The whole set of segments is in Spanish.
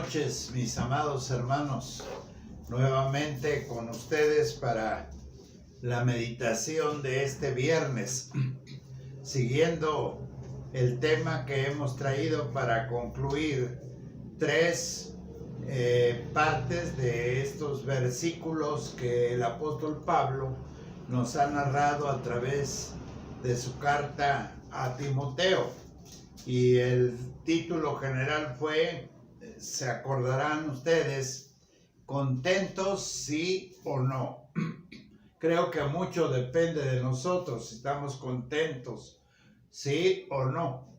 noches, mis amados hermanos, nuevamente con ustedes para la meditación de este viernes, siguiendo el tema que hemos traído para concluir tres partes de estos versículos que el apóstol Pablo nos ha narrado a través de su carta a Timoteo. Y el título general fue, se acordarán ustedes, contentos sí o no. Creo que mucho depende de nosotros si estamos contentos, sí o no.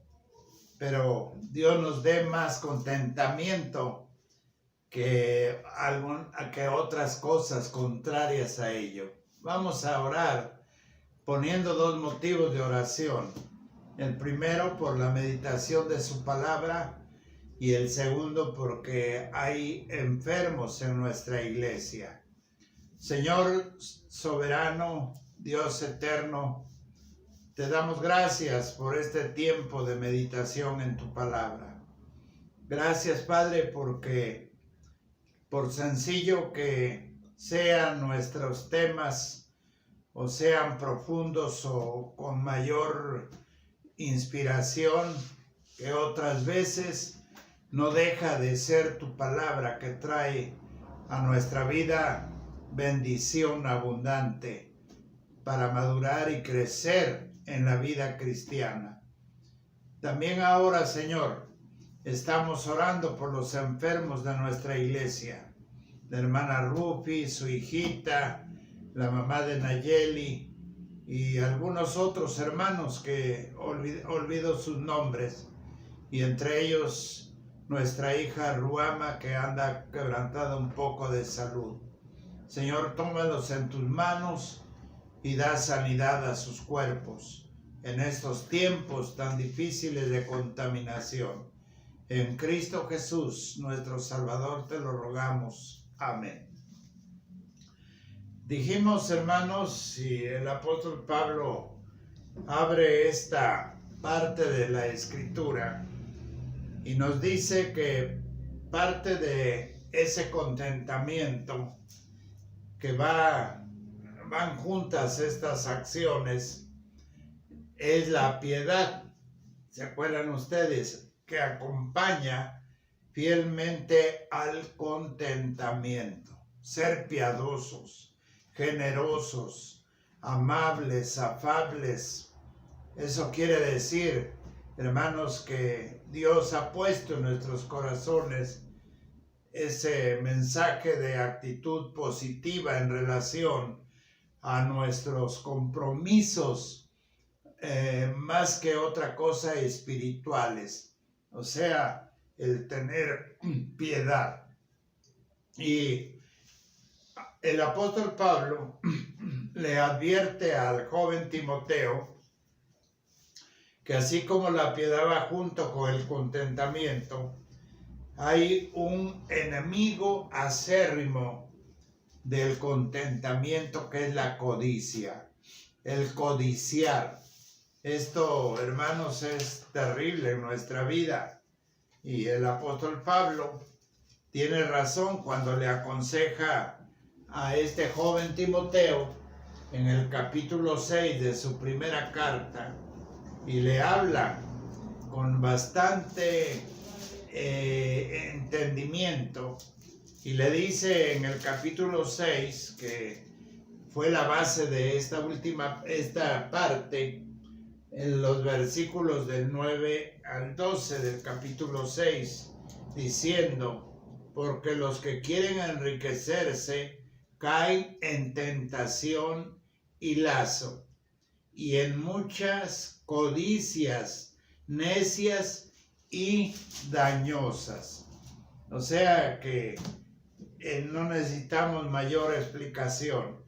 Pero Dios nos dé más contentamiento que otras cosas contrarias a ello. Vamos a orar poniendo dos motivos de oración. El primero por la meditación de su palabra y el segundo porque hay enfermos en nuestra iglesia. Señor soberano, Dios eterno, te damos gracias por este tiempo de meditación en tu palabra. Gracias, Padre, porque por sencillo que sean nuestros temas o sean profundos o con mayor inspiración que otras veces, no deja de ser tu palabra que trae a nuestra vida bendición abundante para madurar y crecer en la vida cristiana. También ahora, Señor, estamos orando por los enfermos de nuestra iglesia, la hermana Rufi, su hijita, la mamá de Nayeli y algunos otros hermanos que olvido sus nombres, y entre ellos nuestra hija Ruama, que anda quebrantada un poco de salud. Señor, tómalos en tus manos y da sanidad a sus cuerpos en estos tiempos tan difíciles de contaminación. En Cristo Jesús, nuestro Salvador, te lo rogamos. Amén. Dijimos, hermanos, y el apóstol Pablo abre esta parte de la Escritura y nos dice que parte de ese contentamiento que van juntas estas acciones es la piedad. ¿Se acuerdan ustedes? Que acompaña fielmente al contentamiento. Ser piadosos, generosos, amables, afables. Eso quiere decir, hermanos, que Dios ha puesto en nuestros corazones ese mensaje de actitud positiva en relación a nuestros compromisos, más que otra cosa espirituales, o sea, el tener piedad. Y el apóstol Pablo le advierte al joven Timoteo que así como la piedad va junto con el contentamiento, hay un enemigo acérrimo del contentamiento que es la codicia, el codiciar. Esto, hermanos, es terrible en nuestra vida. Y el apóstol Pablo tiene razón cuando le aconseja a este joven Timoteo en el capítulo 6 de su primera carta, y le habla con bastante entendimiento, y le dice en el capítulo 6, que fue la base de esta parte, en los versículos del 9 al 12 del capítulo 6, diciendo: porque los que quieren enriquecerse caen en tentación y lazo, y en muchas codicias necias y dañosas. O sea que no necesitamos mayor explicación.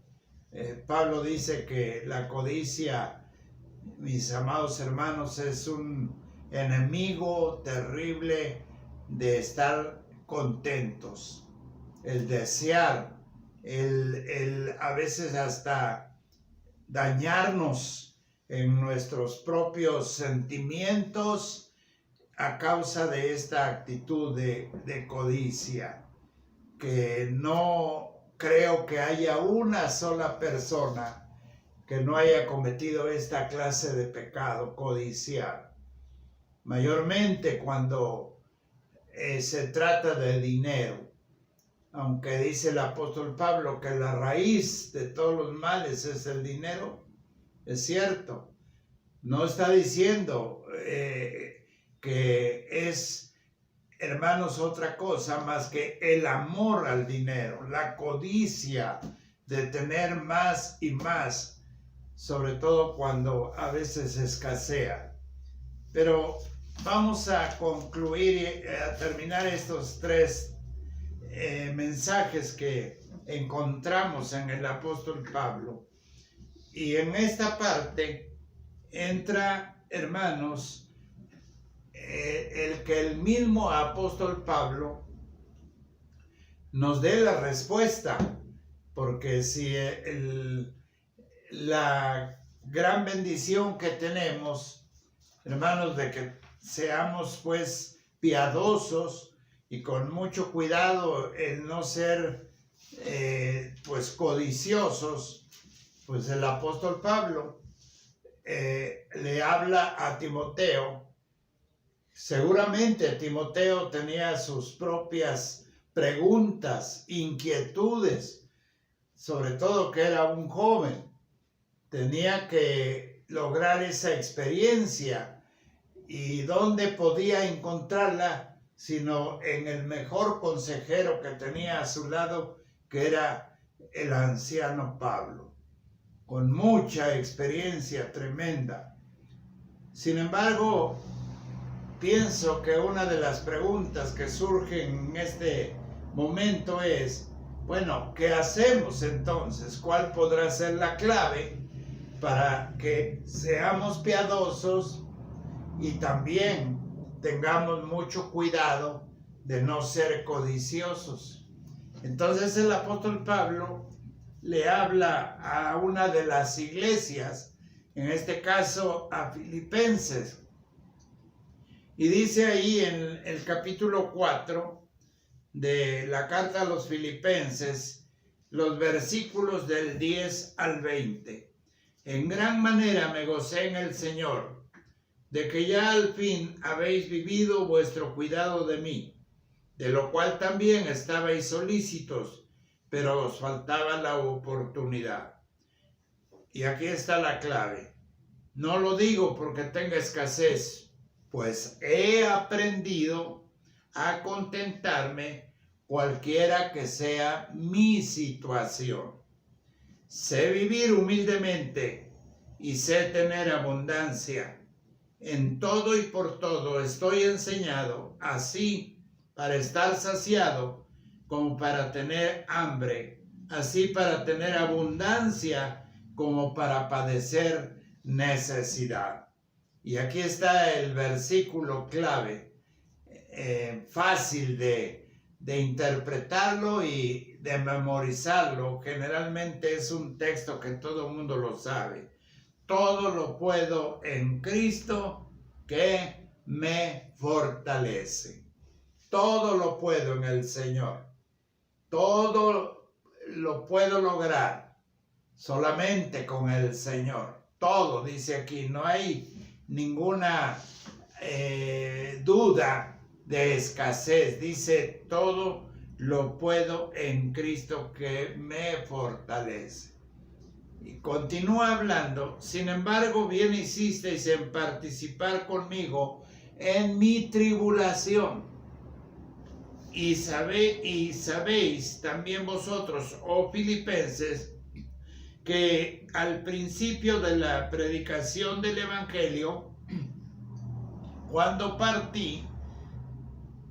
Pablo dice que la codicia, mis amados hermanos, es un enemigo terrible de estar contentos. El desear, el a veces hasta dañarnos en nuestros propios sentimientos a causa de esta actitud de codicia, que no creo que haya una sola persona que no haya cometido esta clase de pecado, codiciar. Mayormente cuando se trata de dinero, aunque dice el apóstol Pablo que la raíz de todos los males es el dinero, es cierto. No está diciendo que es, hermanos, otra cosa más que el amor al dinero, la codicia de tener más y más, sobre todo cuando a veces escasea. Pero vamos a concluir y a terminar estos tres mensajes que encontramos en el apóstol Pablo. Y en esta parte entra, hermanos, el que el mismo apóstol Pablo nos dé la respuesta, porque si la gran bendición que tenemos, hermanos, de que seamos pues piadosos y con mucho cuidado el no ser pues codiciosos, pues el apóstol Pablo le habla a Timoteo. Seguramente Timoteo tenía sus propias preguntas, inquietudes, sobre todo que era un joven. Tenía que lograr esa experiencia, y ¿dónde podía encontrarla sino en el mejor consejero que tenía a su lado, que era el anciano Pablo, con mucha experiencia tremenda? Sin embargo, pienso que una de las preguntas que surgen en este momento es, bueno, ¿qué hacemos entonces? ¿Cuál podrá ser la clave para que seamos piadosos y también tengamos mucho cuidado de no ser codiciosos? Entonces el apóstol Pablo le habla a una de las iglesias, en este caso a Filipenses, y dice ahí en el capítulo 4 de la carta a los Filipenses, los versículos del 10 al 20. En gran manera me gocé en el Señor, de que ya al fin habéis vivido vuestro cuidado de mí, de lo cual también estabais solícitos, pero os faltaba la oportunidad. Y aquí está la clave. No lo digo porque tenga escasez, pues he aprendido a contentarme cualquiera que sea mi situación. Sé vivir humildemente y sé tener abundancia. En todo y por todo estoy enseñado, así para estar saciado como para tener hambre, así para tener abundancia como para padecer necesidad. Y aquí está el versículo clave, fácil de interpretarlo y de memorizarlo. Generalmente es un texto que todo el mundo lo sabe. Todo lo puedo en Cristo que me fortalece. Todo lo puedo en el Señor. Todo lo puedo lograr solamente con el Señor. Todo, dice aquí, no hay ninguna duda de escasez. Dice, todo lo puedo en Cristo que me fortalece. Y continúa hablando, sin embargo, bien hicisteis en participar conmigo en mi tribulación. Y sabéis también vosotros, oh Filipenses, que al principio de la predicación del Evangelio, cuando partí,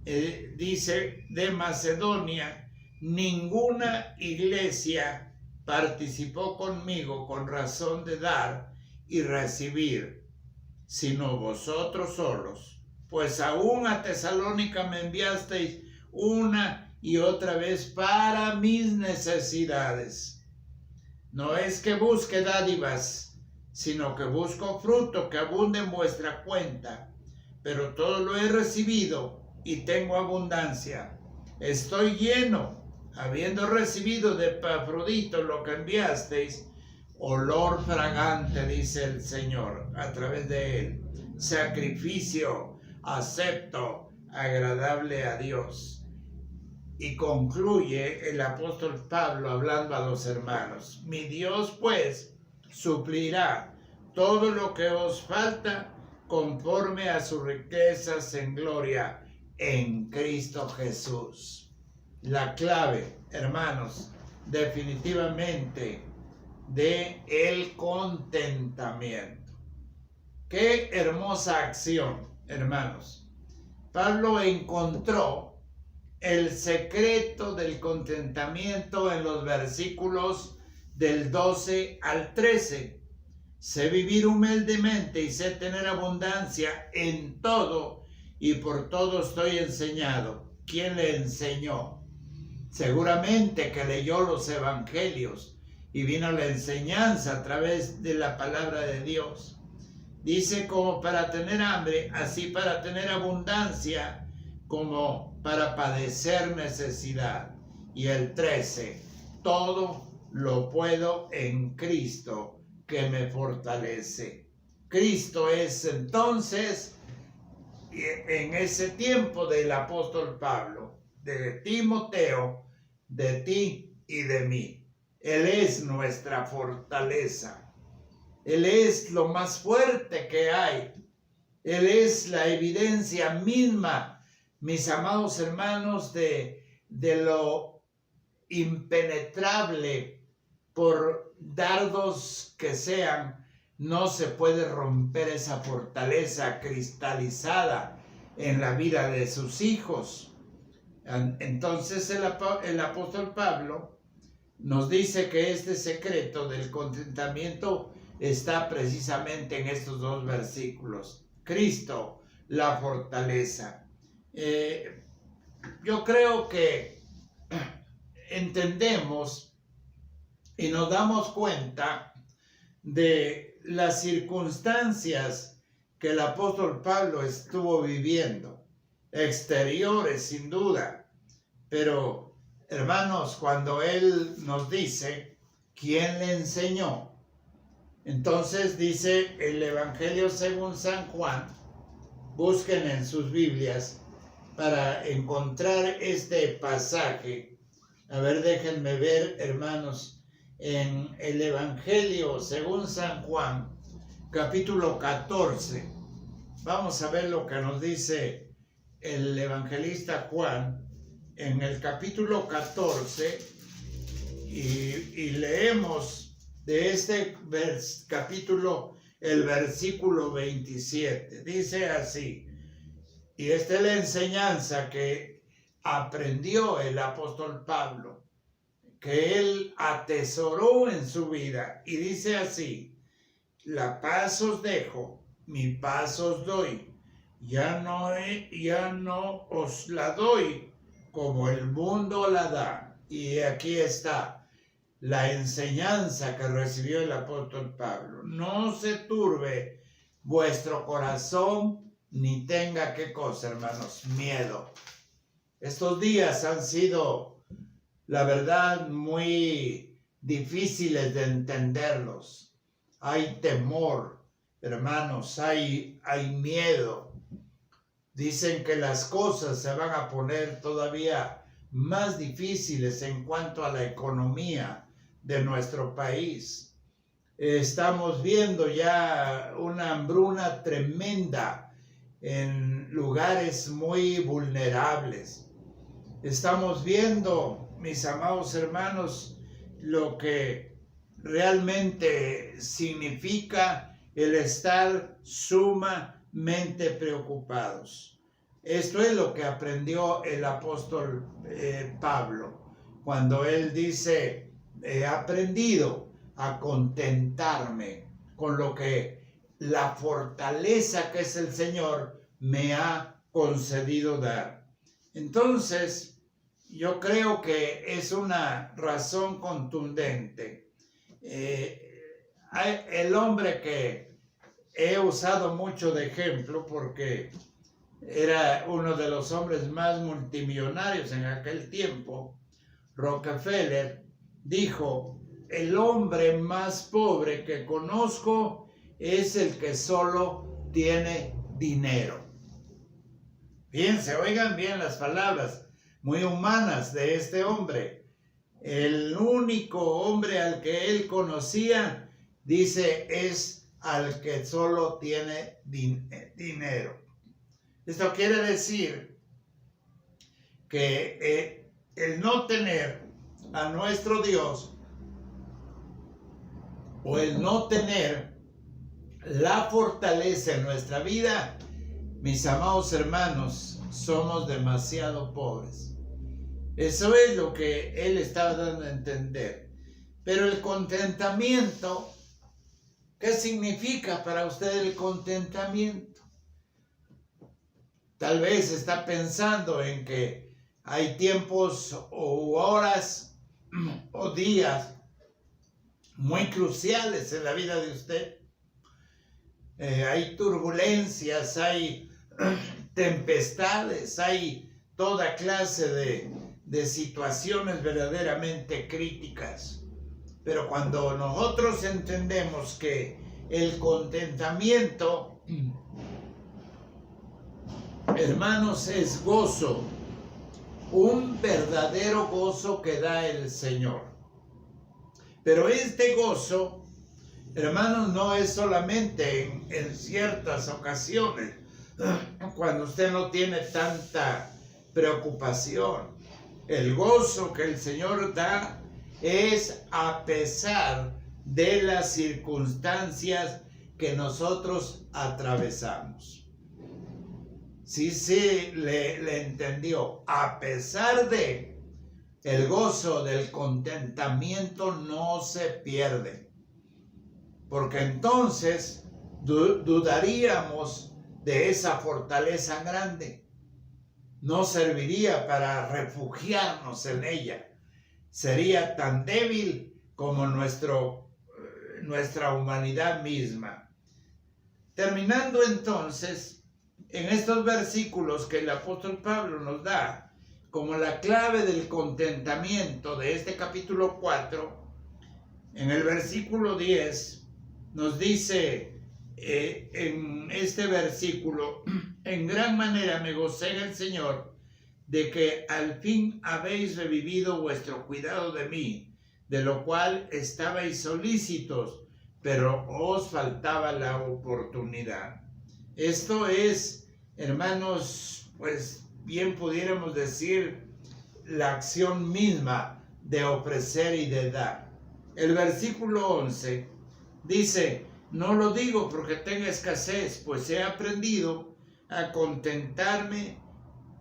dice, de Macedonia, ninguna iglesia participó conmigo con razón de dar y recibir, sino vosotros solos. Pues aún a Tesalónica me enviasteis una y otra vez para mis necesidades. No es que busque dádivas, sino que busco fruto que abunde en vuestra cuenta. pero todo lo he recibido y tengo abundancia. Estoy lleno, habiendo recibido de Epafrodito lo que enviasteis, olor fragante, dice el Señor, a través de él, sacrificio acepto, agradable a Dios. Y concluye el apóstol Pablo hablando a los hermanos: mi Dios pues suplirá todo lo que os falta conforme a sus riquezas en gloria en Cristo Jesús. La clave, hermanos, definitivamente de el contentamiento. Qué hermosa acción, hermanos. Pablo encontró el secreto del contentamiento en los versículos del 12 al 13. Sé vivir humildemente y sé tener abundancia en todo, y por todo estoy enseñado. ¿Quién le enseñó? Seguramente que leyó los evangelios y vino la enseñanza a través de la palabra de Dios. Dice: como para tener hambre, así para tener abundancia, como para padecer necesidad. Y el 13, todo lo puedo en Cristo que me fortalece. Cristo es entonces, en ese tiempo del apóstol Pablo, de Timoteo, de ti y de mí. Él es nuestra fortaleza. Él es lo más fuerte que hay. Él es la evidencia misma, mis amados hermanos, de lo impenetrable, por dardos que sean, no se puede romper esa fortaleza cristalizada en la vida de sus hijos. Entonces el apóstol Pablo nos dice que este secreto del contentamiento está precisamente en estos dos versículos. Cristo, la fortaleza. Yo creo que entendemos y nos damos cuenta de las circunstancias que el apóstol Pablo estuvo viviendo, exteriores sin duda, pero hermanos, cuando él nos dice quién le enseñó, entonces dice el Evangelio según San Juan, busquen en sus Biblias para encontrar este pasaje. A ver, déjenme ver, hermanos, en el Evangelio según San Juan, capítulo 14. Vamos a ver lo que nos dice el evangelista Juan en el capítulo 14 y leemos de este capítulo el versículo 27. Dice así, y esta es la enseñanza que aprendió el apóstol Pablo, que él atesoró en su vida, y dice así: la paz os dejo, mi paz os doy, ya no os la doy como el mundo la da. Y aquí está la enseñanza que recibió el apóstol Pablo: no se turbe vuestro corazón, ni tenga, ¿qué cosa, hermanos? Miedo. Estos días han sido, la verdad, muy difíciles de entenderlos. Hay temor, hermanos, hay miedo. Dicen que las cosas se van a poner todavía más difíciles en cuanto a la economía de nuestro país. Estamos viendo ya una hambruna tremenda en lugares muy vulnerables. Estamos viendo, mis amados hermanos, lo que realmente significa el estar sumamente preocupados. Esto es lo que aprendió el apóstol Pablo, cuando él dice: he aprendido a contentarme con lo que la fortaleza que es el Señor me ha concedido dar. Entonces, yo creo que es una razón contundente. El hombre que he usado mucho de ejemplo, porque era uno de los hombres más multimillonarios en aquel tiempo, Rockefeller, dijo: el hombre más pobre que conozco es el que solo tiene dinero. Fíjense, oigan bien las palabras muy humanas de este hombre. El único hombre al que él conocía, dice, es al que solo tiene dinero. Esto quiere decir que el no tener a nuestro Dios, o el no tener la fortaleza en nuestra vida, mis amados hermanos, somos demasiado pobres. Eso es lo que él estaba dando a entender. Pero el contentamiento, ¿qué significa para usted el contentamiento? Tal vez está pensando en que hay tiempos o horas o días muy cruciales en la vida de usted. Hay turbulencias, hay tempestades, hay toda clase de situaciones verdaderamente críticas. Pero cuando nosotros entendemos que el contentamiento, hermanos, es gozo, un verdadero gozo que da el Señor. Pero este gozo, hermanos, no es solamente en ciertas ocasiones, cuando usted no tiene tanta preocupación. El gozo que el Señor da es a pesar de las circunstancias que nosotros atravesamos. Sí, le entendió. A pesar de, el gozo del contentamiento no se pierde. Porque entonces dudaríamos de esa fortaleza grande. No serviría para refugiarnos en ella. Sería tan débil como nuestra humanidad misma. Terminando entonces, en estos versículos que el apóstol Pablo nos da como la clave del contentamiento de este capítulo 4, en el versículo 10 nos dice en este versículo: en gran manera me gocé en el Señor de que al fin habéis revivido vuestro cuidado de mí, de lo cual estabais solícitos, pero os faltaba la oportunidad. Esto es, hermanos, pues bien pudiéramos decir, la acción misma de ofrecer y de dar. El versículo 11 dice: no lo digo porque tenga escasez, pues he aprendido a contentarme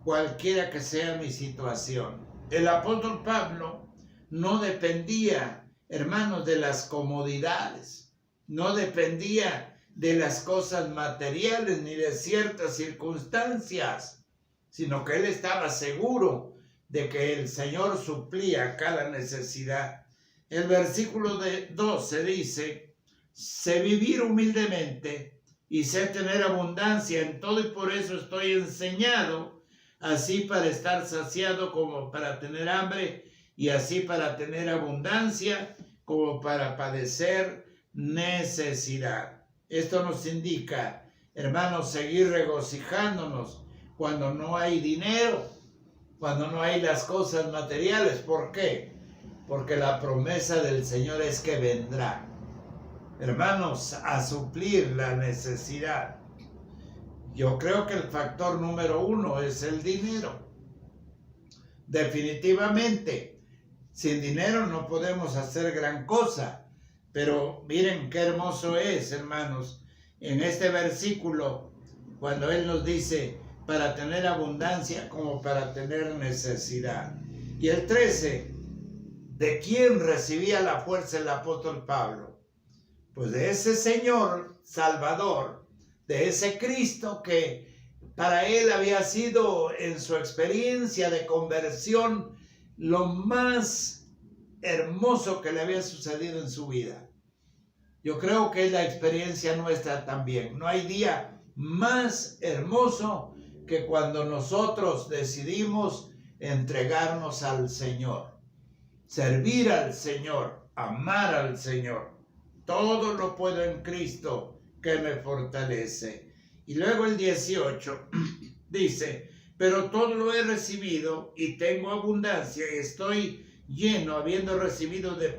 cualquiera que sea mi situación. El apóstol Pablo no dependía, hermanos, de las comodidades, no dependía de las cosas materiales ni de ciertas circunstancias, sino que él estaba seguro de que el Señor suplía cada necesidad. El versículo 12 dice: sé vivir humildemente y sé tener abundancia en todo, y por eso estoy enseñado, así para estar saciado como para tener hambre, y así para tener abundancia como para padecer necesidad. Esto nos indica, hermanos, seguir regocijándonos cuando no hay dinero, cuando no hay las cosas materiales. ¿Por qué? Porque la promesa del Señor es que vendrá, hermanos, a suplir la necesidad. Yo creo que el factor número 1 es el dinero. Definitivamente, sin dinero no podemos hacer gran cosa. Pero miren qué hermoso es, hermanos, en este versículo, cuando Él nos dice: para tener abundancia como para tener necesidad. Y el 13, ¿de quién recibía la fuerza el apóstol Pablo? Pues de ese Señor Salvador, de ese Cristo que para él había sido, en su experiencia de conversión, lo más hermoso que le había sucedido en su vida. Yo creo que es la experiencia nuestra también. No hay día más hermoso que que cuando nosotros decidimos entregarnos al Señor, servir al Señor, amar al Señor, todo lo puedo en Cristo que me fortalece. Y luego el 18 dice, pero todo lo he recibido y tengo abundancia y estoy lleno, habiendo recibido de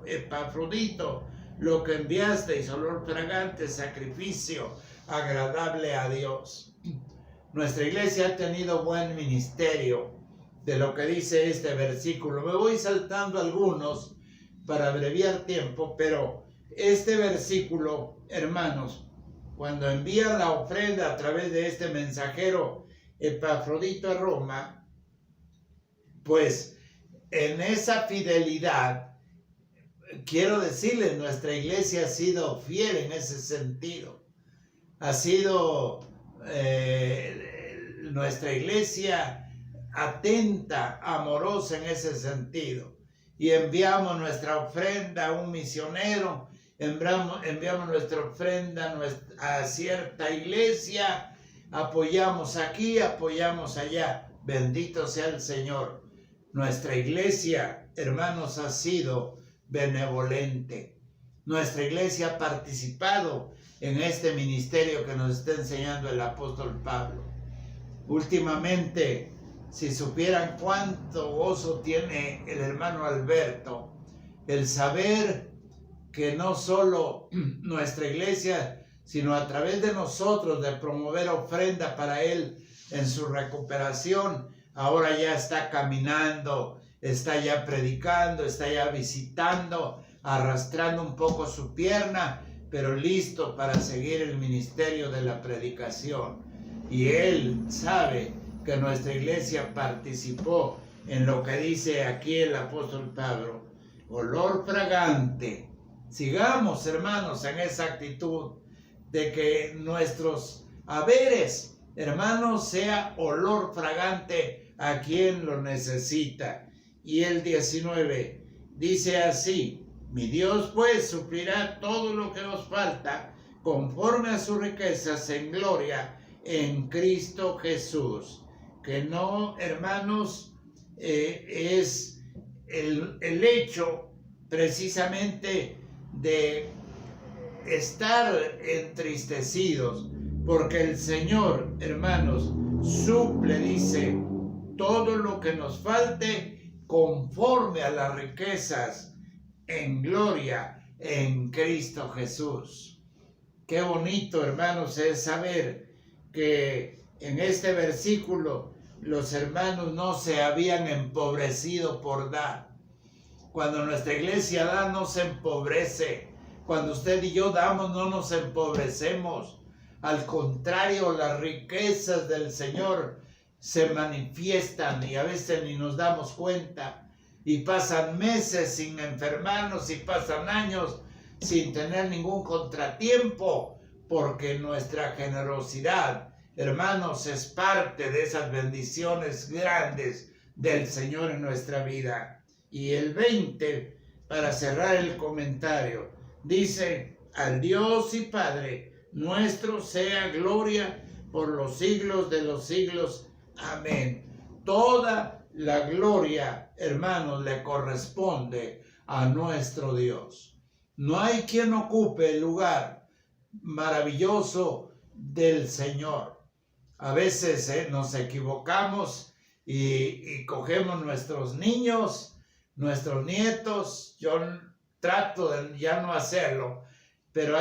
Epafrodito lo que enviasteis, olor fragante, sacrificio agradable a Dios. Nuestra iglesia ha tenido buen ministerio de lo que dice este versículo. Me voy saltando algunos para abreviar tiempo, pero este versículo, hermanos, cuando envían la ofrenda a través de este mensajero Epafrodito a Roma, pues en esa fidelidad, quiero decirles, nuestra iglesia ha sido fiel en ese sentido. Ha sido nuestra iglesia atenta, amorosa en ese sentido. Y enviamos nuestra ofrenda a un misionero, enviamos nuestra ofrenda a cierta iglesia, apoyamos aquí, apoyamos allá. Bendito sea el Señor. Nuestra iglesia, hermanos, ha sido benevolente. Nuestra iglesia ha participado en este ministerio que nos está enseñando el apóstol Pablo. Últimamente, si supieran cuánto gozo tiene el hermano Alberto, el saber que no solo nuestra iglesia, sino a través de nosotros, de promover ofrenda para él en su recuperación, ahora ya está caminando, está ya predicando, está ya visitando, arrastrando un poco su pierna, pero listo para seguir el ministerio de la predicación. Y él sabe que nuestra iglesia participó en lo que dice aquí el apóstol Pablo, olor fragante. Sigamos, hermanos, en esa actitud de que nuestros haberes, hermanos, sea olor fragante a quien lo necesita. Y el 19 dice así, mi Dios pues suplirá todo lo que os falta conforme a sus riquezas en gloria en Cristo Jesús. Que no, hermanos, es el hecho precisamente de estar entristecidos, porque el Señor, hermanos, suple, dice, todo lo que nos falte conforme a las riquezas en gloria en Cristo Jesús. Qué bonito, hermanos, es saber que en este versículo los hermanos no se habían empobrecido por dar. Cuando nuestra iglesia da, no se empobrece. Cuando usted y yo damos, no nos empobrecemos. Al contrario, las riquezas del Señor se manifiestan y a veces ni nos damos cuenta. Y pasan meses sin enfermarnos y pasan años sin tener ningún contratiempo, porque nuestra generosidad, hermanos, es parte de esas bendiciones grandes del Señor en nuestra vida. Y el 20, para cerrar el comentario, dice, al Dios y Padre nuestro sea gloria por los siglos de los siglos. Amén. Toda la gloria, hermanos, le corresponde a nuestro Dios. No hay quien ocupe el lugar maravilloso del Señor. A veces nos equivocamos y cogemos nuestros niños, nuestros nietos. Yo trato de ya no hacerlo, pero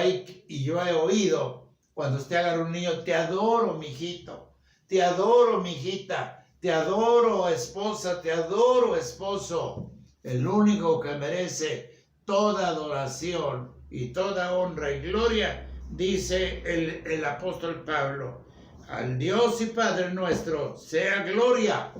yo he oído, cuando usted agarra un niño, te adoro, mijito, te adoro, mijita, te adoro, esposa, te adoro, esposo. El único que merece toda adoración y toda honra y gloria, dice el apóstol Pablo, al Dios y Padre nuestro sea gloria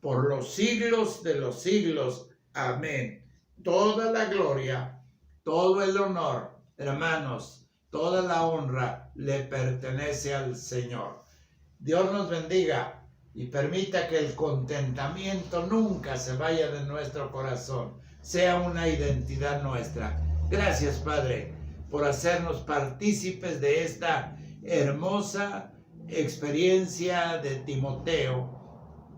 por los siglos de los siglos. Amén. Toda la gloria, todo el honor, hermanos, toda la honra le pertenece al Señor. Dios nos bendiga y permita que el contentamiento nunca se vaya de nuestro corazón, sea una identidad nuestra. Gracias, Padre, por hacernos partícipes de esta hermosa experiencia de Timoteo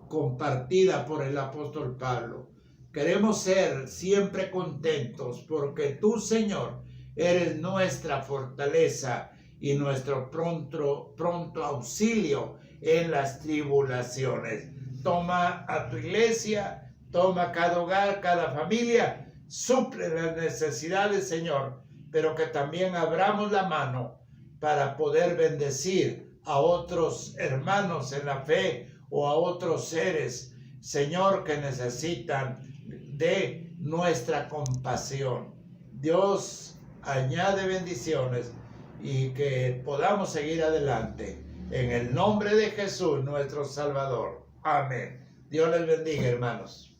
compartida por el apóstol Pablo. Queremos ser siempre contentos porque tú, Señor, eres nuestra fortaleza y nuestro pronto auxilio en las tribulaciones. Toma a tu iglesia, toma cada hogar, cada familia, suple las necesidades, Señor, pero que también abramos la mano para poder bendecir a otros hermanos en la fe o a otros seres, Señor, que necesitan de nuestra compasión. Dios, añade bendiciones y que podamos seguir adelante. En el nombre de Jesús, nuestro Salvador. Amén. Dios les bendiga, hermanos.